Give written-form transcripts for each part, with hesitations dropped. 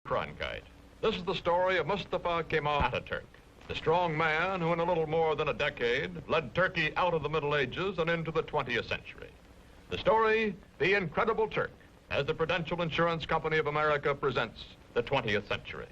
Cronkite. This is the story of Mustafa Kemal Atatürk, the strong man who in a little more than a decade led Turkey out of the Middle Ages and into the 20th century. The story, The Incredible Turk, as the Prudential Insurance Company of America presents the 20th century.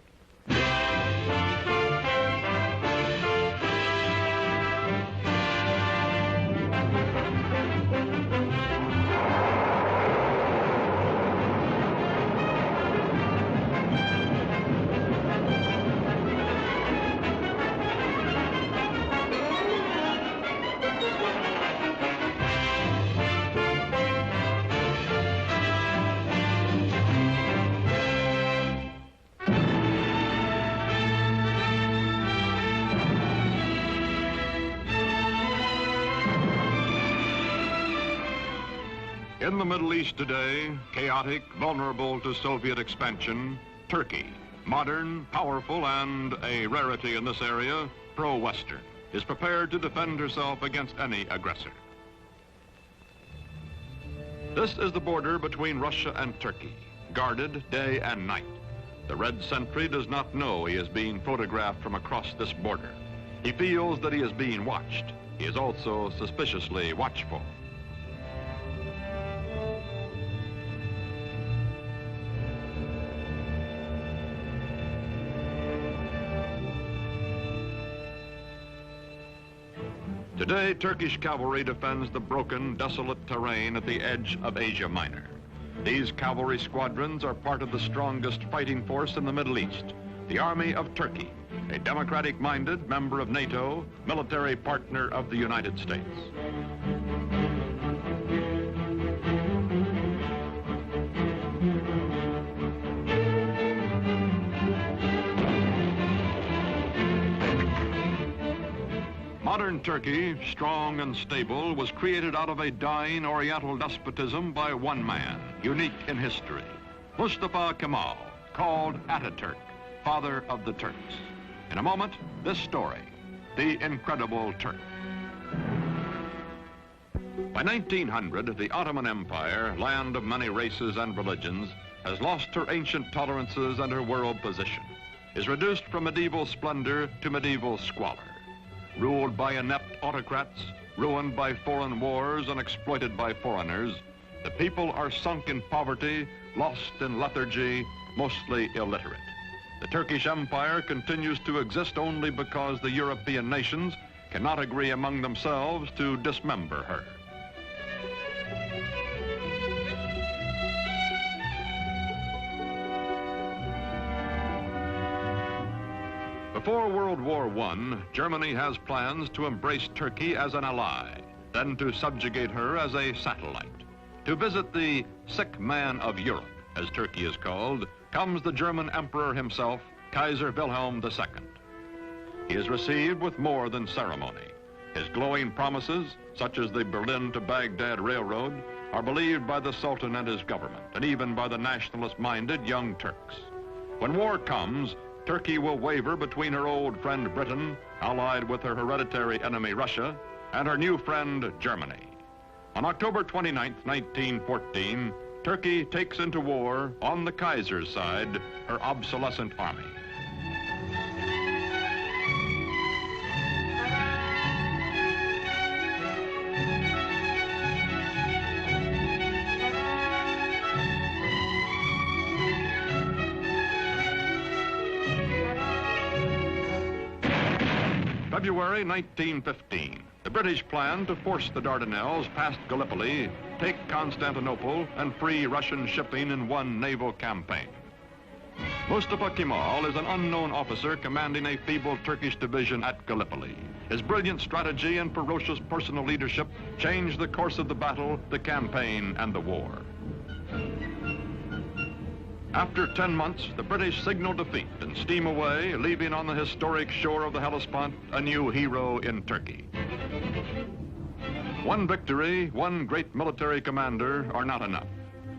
In the Middle East today, chaotic, vulnerable to Soviet expansion, Turkey, modern, powerful, and a rarity in this area, pro-Western, is prepared to defend herself against any aggressor. This is the border between Russia and Turkey, guarded day and night. The red sentry does not know he is being photographed from across this border. He feels that he is being watched. He is also suspiciously watchful. Today, Turkish cavalry defends the broken, desolate terrain at the edge of Asia Minor. These cavalry squadrons are part of the strongest fighting force in the Middle East, the Army of Turkey, a democratic-minded member of NATO, military partner of the United States. Modern Turkey, strong and stable, was created out of a dying Oriental despotism by one man, unique in history, Mustafa Kemal, called Atatürk, father of the Turks. In a moment, this story, The Incredible Turk. By 1900, the Ottoman Empire, land of many races and religions, has lost her ancient tolerances and her world position, is reduced from medieval splendor to medieval squalor. Ruled by inept autocrats, ruined by foreign wars and exploited by foreigners, the people are sunk in poverty, lost in lethargy, mostly illiterate. The Turkish Empire continues to exist only because the European nations cannot agree among themselves to dismember her. Before World War I, Germany has plans to embrace Turkey as an ally, then to subjugate her as a satellite. To visit the sick man of Europe, as Turkey is called, comes the German emperor himself, Kaiser Wilhelm II. He is received with more than ceremony. His glowing promises, such as the Berlin to Baghdad Railroad, are believed by the Sultan and his government, and even by the nationalist-minded Young Turks. When war comes, Turkey will waver between her old friend Britain, allied with her hereditary enemy Russia, and her new friend Germany. On October 29, 1914, Turkey takes into war, on the Kaiser's side, her obsolescent army. February 1915, the British plan to force the Dardanelles past Gallipoli, take Constantinople, and free Russian shipping in one naval campaign. Mustafa Kemal is an unknown officer commanding a feeble Turkish division at Gallipoli. His brilliant strategy and ferocious personal leadership changed the course of the battle, the campaign, and the war. After 10 months, the British signal defeat and steam away, leaving on the historic shore of the Hellespont a new hero in Turkey. One victory, one great military commander are not enough.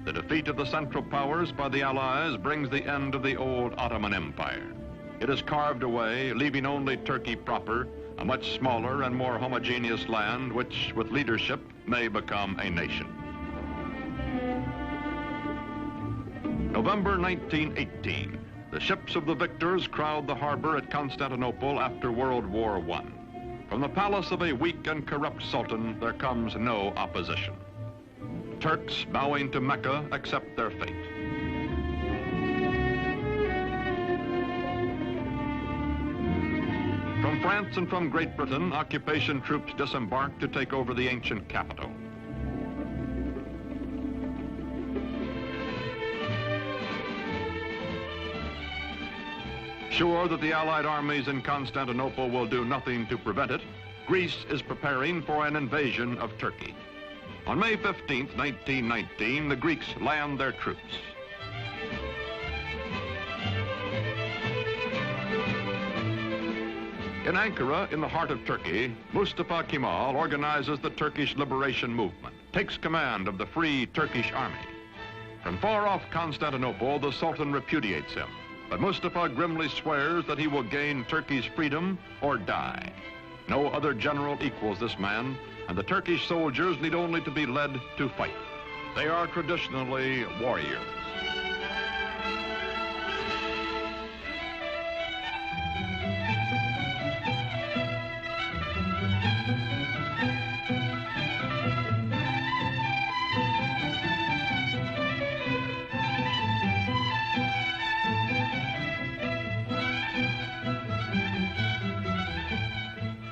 The defeat of the Central Powers by the Allies brings the end of the old Ottoman Empire. It is carved away, leaving only Turkey proper, a much smaller and more homogeneous land which, with leadership, may become a nation. November 1918, The ships of the victors crowd the harbor at Constantinople after World War I. From the palace of a weak and corrupt sultan, there comes no opposition. Turks bowing to Mecca accept their fate. From France and from Great Britain, occupation troops disembark to take over the ancient capital. Sure that the Allied armies in Constantinople will do nothing to prevent it, Greece is preparing for an invasion of Turkey. On May 15, 1919, the Greeks land their troops. In Ankara, in the heart of Turkey, Mustafa Kemal organizes the Turkish liberation movement, takes command of the Free Turkish Army. From far off Constantinople, the Sultan repudiates him, but Mustafa grimly swears that he will gain Turkey's freedom or die. No other general equals this man, and the Turkish soldiers need only to be led to fight. They are traditionally warriors.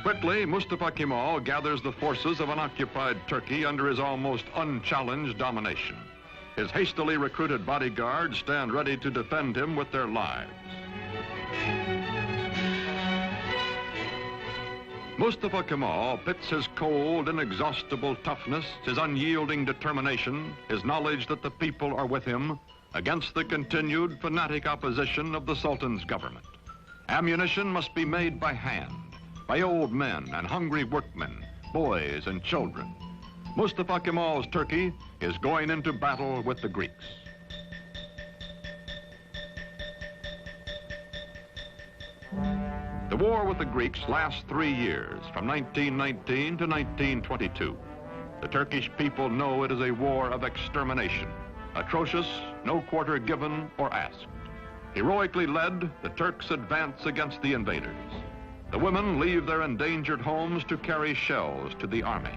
Quickly, Mustafa Kemal gathers the forces of an occupied Turkey under his almost unchallenged domination. His hastily recruited bodyguards stand ready to defend him with their lives. Mustafa Kemal pits his cold, inexhaustible toughness, his unyielding determination, his knowledge that the people are with him, against the continued fanatic opposition of the Sultan's government. Ammunition must be made by hand, by old men and hungry workmen, boys and children. Mustafa Kemal's Turkey is going into battle with the Greeks. The war with the Greeks lasts 3 years, from 1919 to 1922. The Turkish people know it is a war of extermination, atrocious, no quarter given or asked. Heroically led, the Turks advance against the invaders. The women leave their endangered homes to carry shells to the army.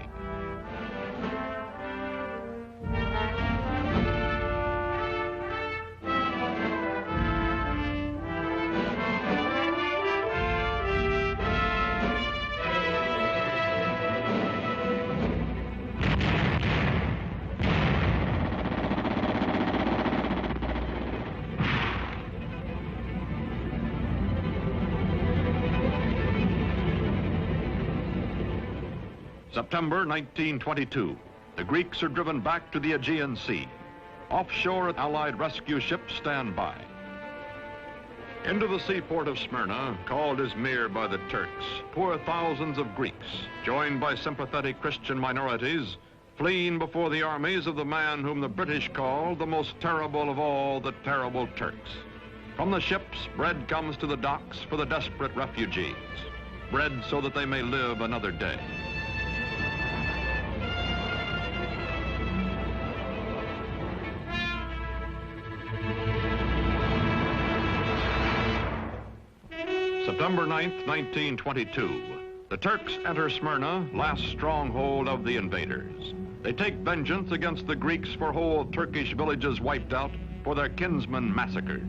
September 1922, the Greeks are driven back to the Aegean Sea. Offshore, Allied rescue ships stand by. Into the seaport of Smyrna, called Izmir by the Turks, pour thousands of Greeks, joined by sympathetic Christian minorities, fleeing before the armies of the man whom the British called the most terrible of all the terrible Turks. From the ships, bread comes to the docks for the desperate refugees. Bread so that they may live another day. September 9th, 1922. The Turks enter Smyrna, last stronghold of the invaders. They take vengeance against the Greeks for whole Turkish villages wiped out, for their kinsmen massacred.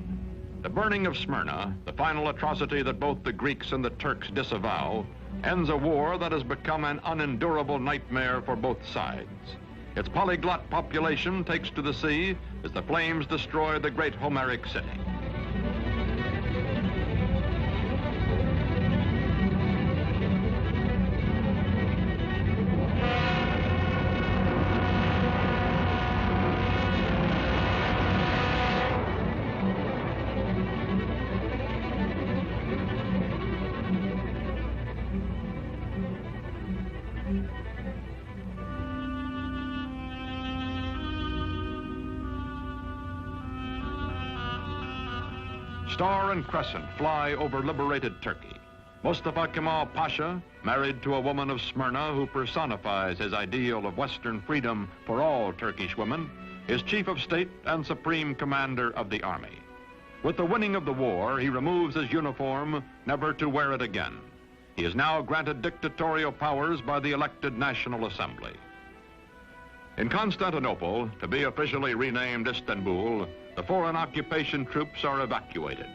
The burning of Smyrna, the final atrocity that both the Greeks and the Turks disavow, ends a war that has become an unendurable nightmare for both sides. Its polyglot population takes to the sea as the flames destroy the great Homeric city. Star and crescent fly over liberated Turkey. Mustafa Kemal Pasha, married to a woman of Smyrna who personifies his ideal of Western freedom for all Turkish women, is chief of state and supreme commander of the army. With the winning of the war, he removes his uniform, never to wear it again. He is now granted dictatorial powers by the elected National Assembly. In Constantinople, to be officially renamed Istanbul, the foreign occupation troops are evacuated.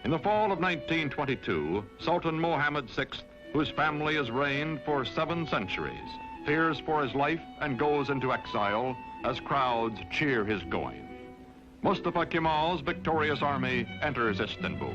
In the fall of 1922, Sultan Mohammed VI, whose family has reigned for 7 centuries, fears for his life and goes into exile as crowds cheer his going. Mustafa Kemal's victorious army enters Istanbul.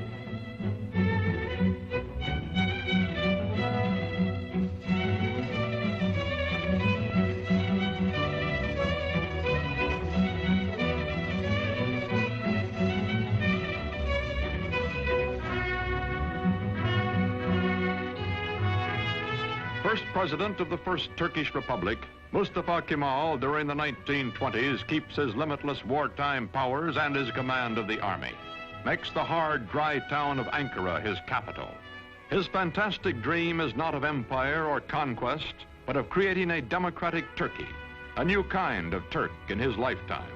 First president of the First Turkish Republic, Mustafa Kemal, during the 1920s, keeps his limitless wartime powers and his command of the army, makes the hard, dry town of Ankara his capital. His fantastic dream is not of empire or conquest, but of creating a democratic Turkey, a new kind of Turk in his lifetime.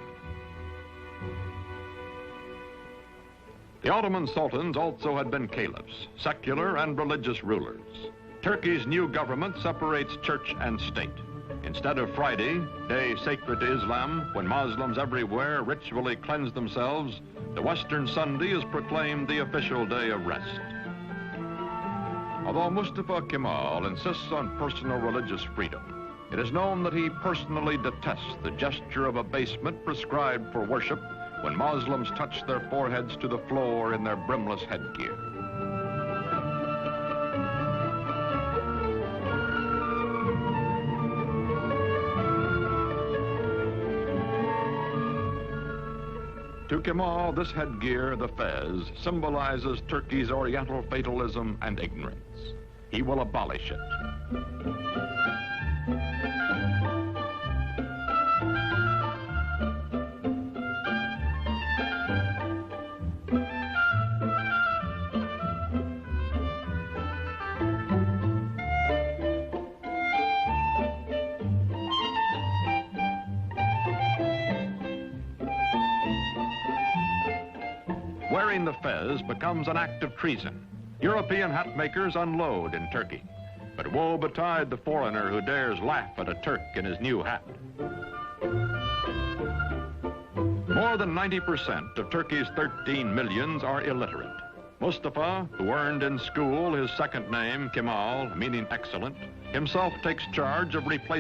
The Ottoman sultans also had been caliphs, secular and religious rulers. Turkey's new government separates church and state. Instead of Friday, day sacred to Islam, when Muslims everywhere ritually cleanse themselves, the Western Sunday is proclaimed the official day of rest. Although Mustafa Kemal insists on personal religious freedom, it is known that he personally detests the gesture of abasement prescribed for worship when Muslims touch their foreheads to the floor in their brimless headgear. To Kemal, this headgear, the fez, symbolizes Turkey's Oriental fatalism and ignorance. He will abolish it. Wearing the fez becomes an act of treason. European hat makers unload in Turkey. But woe betide the foreigner who dares laugh at a Turk in his new hat. More than 90% of Turkey's 13 millions are illiterate. Mustafa, who earned in school his second name, Kemal, meaning excellent, himself takes charge of replacing